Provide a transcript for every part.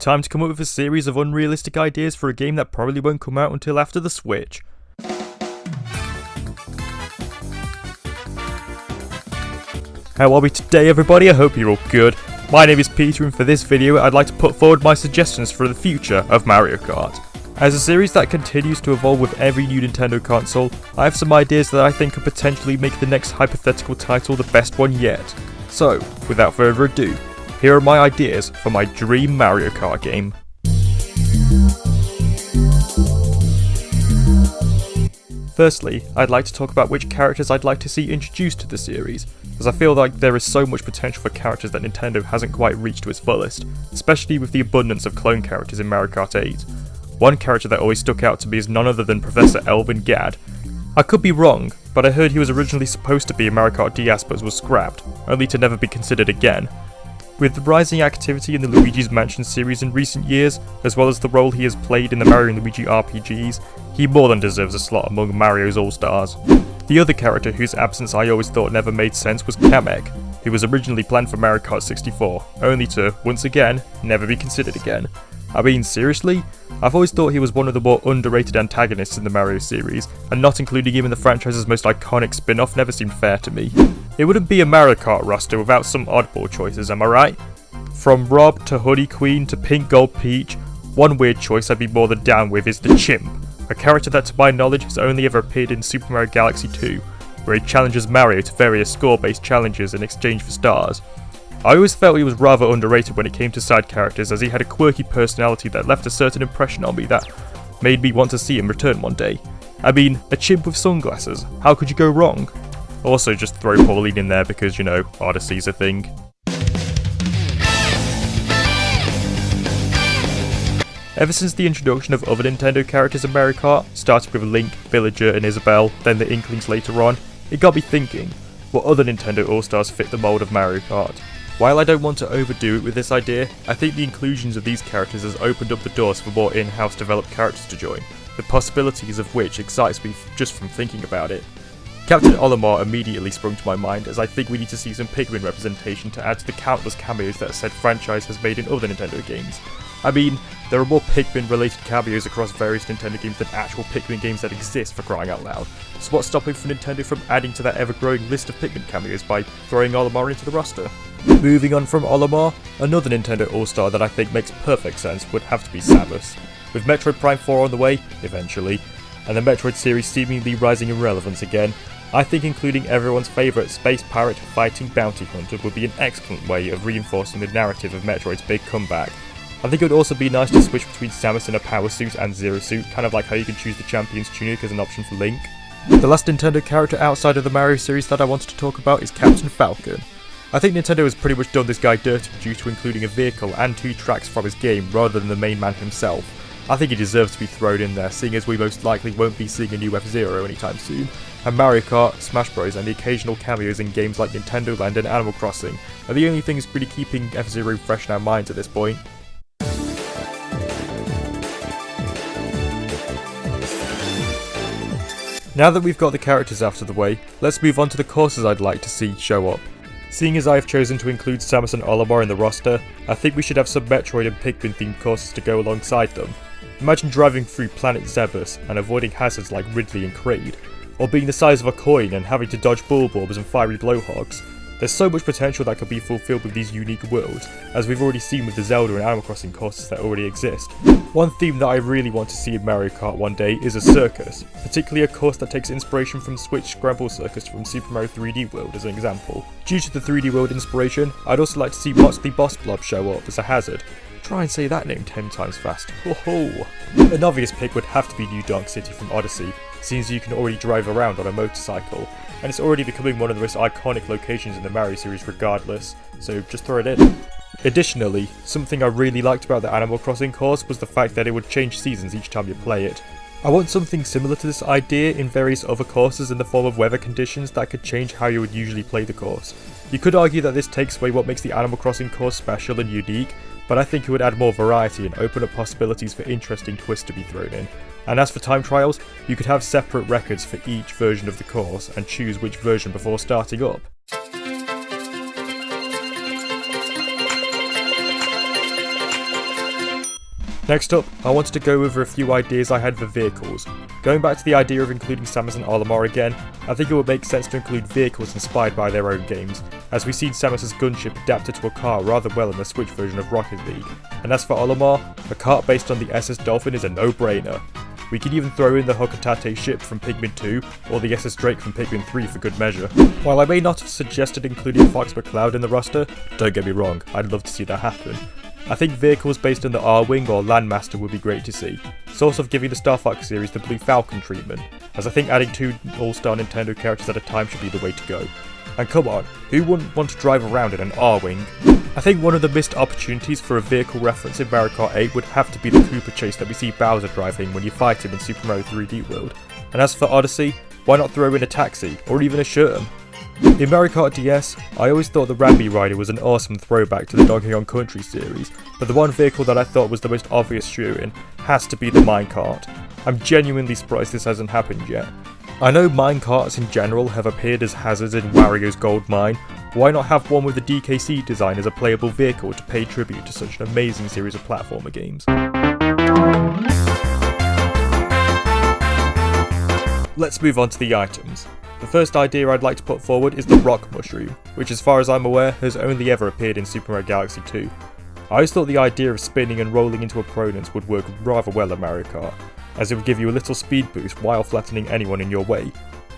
time to come up with a series of unrealistic ideas for a game that probably won't come out until after the Switch. How are we today, everybody? I hope you're all good. My name is Peter, and for this video I'd like to put forward my suggestions for the future of Mario Kart. As a series that continues to evolve with every new Nintendo console, I have some ideas that I think could potentially make the next hypothetical title the best one yet. So, without further ado, here are my ideas for my dream Mario Kart game. Firstly, I'd like to talk about which characters I'd like to see introduced to the series, as I feel like there is so much potential for characters that Nintendo hasn't quite reached to its fullest, especially with the abundance of clone characters in Mario Kart 8. One character that always stuck out to me is none other than Professor Elvin Gadd. I could be wrong, but I heard he was originally supposed to be in Mario Kart DS but was scrapped, only to never be considered again. With the rising activity in the Luigi's Mansion series in recent years, as well as the role he has played in the Mario & Luigi RPGs, he more than deserves a slot among Mario's All-Stars. The other character whose absence I always thought never made sense was Kamek, who was originally planned for Mario Kart 64, only to, once again, never be considered again. I mean, seriously? I've always thought he was one of the more underrated antagonists in the Mario series, and not including him in the franchise's most iconic spin-off never seemed fair to me. It wouldn't be a Mario Kart roster without some oddball choices, am I right? From Rob to Hoodie Queen to Pink Gold Peach, one weird choice I'd be more than down with is the Chimp, a character that to my knowledge has only ever appeared in Super Mario Galaxy 2, where he challenges Mario to various score-based challenges in exchange for stars. I always felt he was rather underrated when it came to side characters, as he had a quirky personality that left a certain impression on me that made me want to see him return one day. I mean, a chimp with sunglasses, how could you go wrong? Also, just throw Pauline in there because, you know, Odyssey's a thing. Ever since the introduction of other Nintendo characters in Mario Kart, starting with Link, Villager and Isabelle, then the Inklings later on, it got me thinking, what other Nintendo All-Stars fit the mold of Mario Kart? While I don't want to overdo it with this idea, I think the inclusions of these characters has opened up the doors for more in-house developed characters to join, the possibilities of which excites me just from thinking about it. Captain Olimar immediately sprung to my mind, as I think we need to see some Pikmin representation to add to the countless cameos that said franchise has made in other Nintendo games. I mean, there are more Pikmin related cameos across various Nintendo games than actual Pikmin games that exist, for crying out loud. So what's stopping for Nintendo from adding to that ever-growing list of Pikmin cameos by throwing Olimar into the roster? Moving on from Olimar, another Nintendo All-Star that I think makes perfect sense would have to be Samus. With Metroid Prime 4 on the way, eventually, and the Metroid series seemingly rising in relevance again, I think including everyone's favourite space pirate fighting bounty hunter would be an excellent way of reinforcing the narrative of Metroid's big comeback. I think it would also be nice to switch between Samus in a power suit and Zero suit, kind of like how you can choose the champion's tunic as an option for Link. The last Nintendo character outside of the Mario series that I wanted to talk about is Captain Falcon. I think Nintendo has pretty much done this guy dirty due to including a vehicle and 2 tracks from his game rather than the main man himself. I think he deserves to be thrown in there, seeing as we most likely won't be seeing a new F-Zero anytime soon, and Mario Kart, Smash Bros and the occasional cameos in games like Nintendo Land and Animal Crossing are the only things really keeping F-Zero fresh in our minds at this point. Now that we've got the characters out of the way, let's move on to the courses I'd like to see show up. Seeing as I have chosen to include Samus and Olimar in the roster, I think we should have some Metroid and Pikmin themed courses to go alongside them. Imagine driving through Planet Zebus and avoiding hazards like Ridley and Kraid, or being the size of a coin and having to dodge Bulborbs and fiery blowhogs. There's so much potential that could be fulfilled with these unique worlds, as we've already seen with the Zelda and Animal Crossing courses that already exist. One theme that I really want to see in Mario Kart one day is a circus, particularly a course that takes inspiration from Switch Scramble Circus from Super Mario 3D World as an example. Due to the 3D World inspiration, I'd also like to see Moxley Boss Blob show up as a hazard. Try and say that name 10 times fast. Ho ho! An obvious pick would have to be New Donk City from Odyssey, since you can already drive around on a motorcycle, and it's already becoming one of the most iconic locations in the Mario series regardless, so just throw it in. Additionally, something I really liked about the Animal Crossing course was the fact that it would change seasons each time you play it. I want something similar to this idea in various other courses in the form of weather conditions that could change how you would usually play the course. You could argue that this takes away what makes the Animal Crossing course special and unique, but I think it would add more variety and open up possibilities for interesting twists to be thrown in. And as for time trials, you could have separate records for each version of the course and choose which version before starting up. Next up, I wanted to go over a few ideas I had for vehicles. Going back to the idea of including Samus and Olimar again, I think it would make sense to include vehicles inspired by their own games, as we've seen Samus' gunship adapted to a car rather well in the Switch version of Rocket League. And as for Olimar, a kart based on the SS Dolphin is a no-brainer. We could even throw in the Hokotate ship from Pikmin 2, or the SS Drake from Pikmin 3 for good measure. While I may not have suggested including Fox McCloud in the roster, don't get me wrong, I'd love to see that happen. I think vehicles based on the R-Wing or Landmaster would be great to see, sort of giving the Star Fox series the Blue Falcon treatment, as I think adding 2 all-star Nintendo characters at a time should be the way to go. And come on, who wouldn't want to drive around in an R-Wing? I think one of the missed opportunities for a vehicle reference in Mario Kart 8 would have to be the Koopa chase that we see Bowser driving when you fight him in Super Mario 3D World. And as for Odyssey, why not throw in a taxi, or even a Sherm? In Mario Kart DS, I always thought the Rambi Rider was an awesome throwback to the Donkey Kong Country series, but the one vehicle that I thought was the most obvious shoe-in has to be the minecart. I'm genuinely surprised this hasn't happened yet. I know minecarts in general have appeared as hazards in Wario's Gold Mine, why not have one with the DKC design as a playable vehicle to pay tribute to such an amazing series of platformer games? Let's move on to the items. The first idea I'd like to put forward is the Rock Mushroom, which as far as I'm aware has only ever appeared in Super Mario Galaxy 2. I always thought the idea of spinning and rolling into opponents would work rather well in Mario Kart, as it would give you a little speed boost while flattening anyone in your way.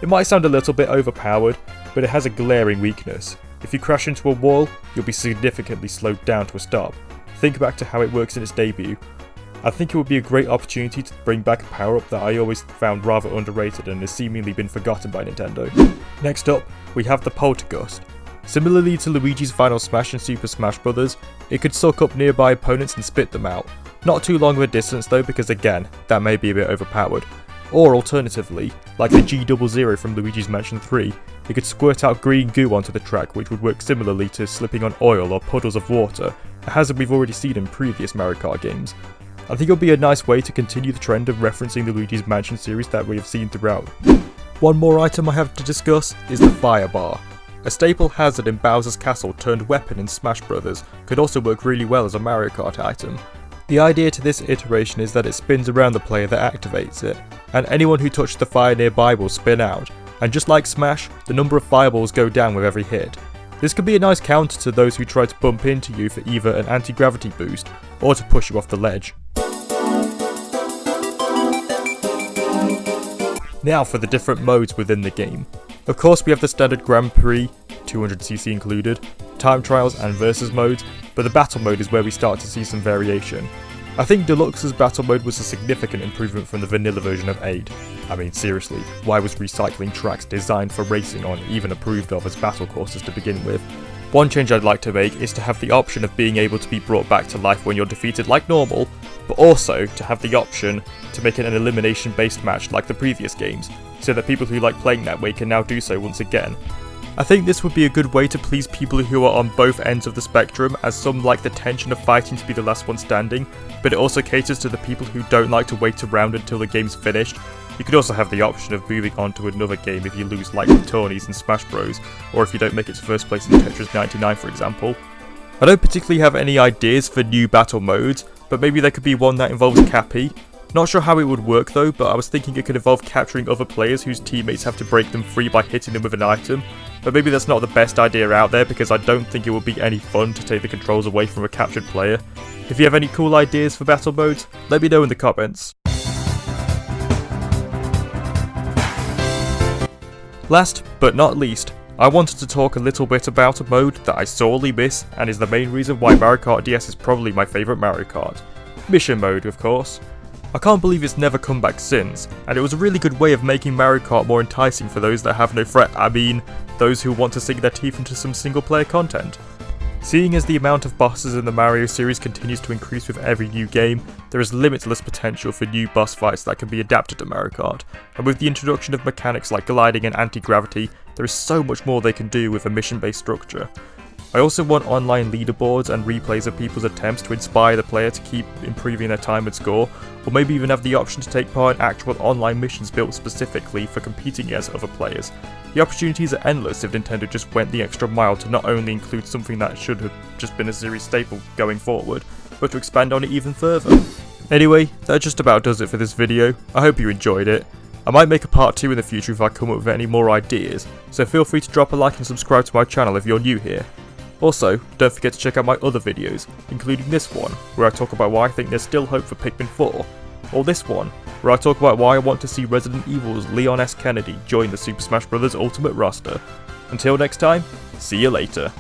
It might sound a little bit overpowered, but it has a glaring weakness. If you crash into a wall, you'll be significantly slowed down to a stop. Think back to how it works in its debut. I think it would be a great opportunity to bring back a power-up that I always found rather underrated and has seemingly been forgotten by Nintendo. Next up, we have the Poltergust. Similarly to Luigi's Final Smash in Super Smash Bros., it could suck up nearby opponents and spit them out. Not too long of a distance though, because again, that may be a bit overpowered. Or alternatively, like the G00 from Luigi's Mansion 3, it could squirt out green goo onto the track, which would work similarly to slipping on oil or puddles of water, a hazard we've already seen in previous Mario Kart games. I think it'll be a nice way to continue the trend of referencing the Luigi's Mansion series that we have seen throughout. One more item I have to discuss is the Fire Bar. A staple hazard in Bowser's Castle turned weapon in Smash Bros. Could also work really well as a Mario Kart item. The idea to this iteration is that it spins around the player that activates it, and anyone who touches the fire nearby will spin out, and just like Smash, the number of fireballs go down with every hit. This could be a nice counter to those who try to bump into you for either an anti-gravity boost, or to push you off the ledge. Now for the different modes within the game. Of course we have the standard Grand Prix, 200cc included, time trials and versus modes, but the battle mode is where we start to see some variation. I think Deluxe's battle mode was a significant improvement from the vanilla version of 8. I mean seriously, why was recycling tracks designed for racing on even approved of as battle courses to begin with? One change I'd like to make is to have the option of being able to be brought back to life when you're defeated like normal, but also to have the option to make it an elimination based match like the previous games, so that people who like playing that way can now do so once again. I think this would be a good way to please people who are on both ends of the spectrum, as some like the tension of fighting to be the last one standing, but it also caters to the people who don't like to wait around until the game's finished. You could also have the option of moving on to another game if you lose like the tourneys in Smash Bros, or if you don't make it to first place in Tetris 99 for example. I don't particularly have any ideas for new battle modes, but maybe there could be one that involves Cappy. Not sure how it would work though, but I was thinking it could involve capturing other players whose teammates have to break them free by hitting them with an item, but maybe that's not the best idea out there because I don't think it would be any fun to take the controls away from a captured player. If you have any cool ideas for battle modes, let me know in the comments. Last but not least, I wanted to talk a little bit about a mode that I sorely miss and is the main reason why Mario Kart DS is probably my favourite Mario Kart. Mission mode, of course. I can't believe it's never come back since, and it was a really good way of making Mario Kart more enticing for those that have no I mean, those who want to sink their teeth into some single player content. Seeing as the amount of bosses in the Mario series continues to increase with every new game, there is limitless potential for new boss fights that can be adapted to Mario Kart, and with the introduction of mechanics like gliding and anti-gravity, there is so much more they can do with a mission-based structure. I also want online leaderboards and replays of people's attempts to inspire the player to keep improving their time and score, or maybe even have the option to take part in actual online missions built specifically for competing against other players. The opportunities are endless if Nintendo just went the extra mile to not only include something that should have just been a series staple going forward, but to expand on it even further. Anyway, that just about does it for this video. I hope you enjoyed it. I might make a part 2 in the future if I come up with any more ideas, so feel free to drop a like and subscribe to my channel if you're new here. Also, don't forget to check out my other videos, including this one, where I talk about why I think there's still hope for Pikmin 4, or this one, where I talk about why I want to see Resident Evil's Leon S. Kennedy join the Super Smash Bros. Ultimate roster. Until next time, see you later.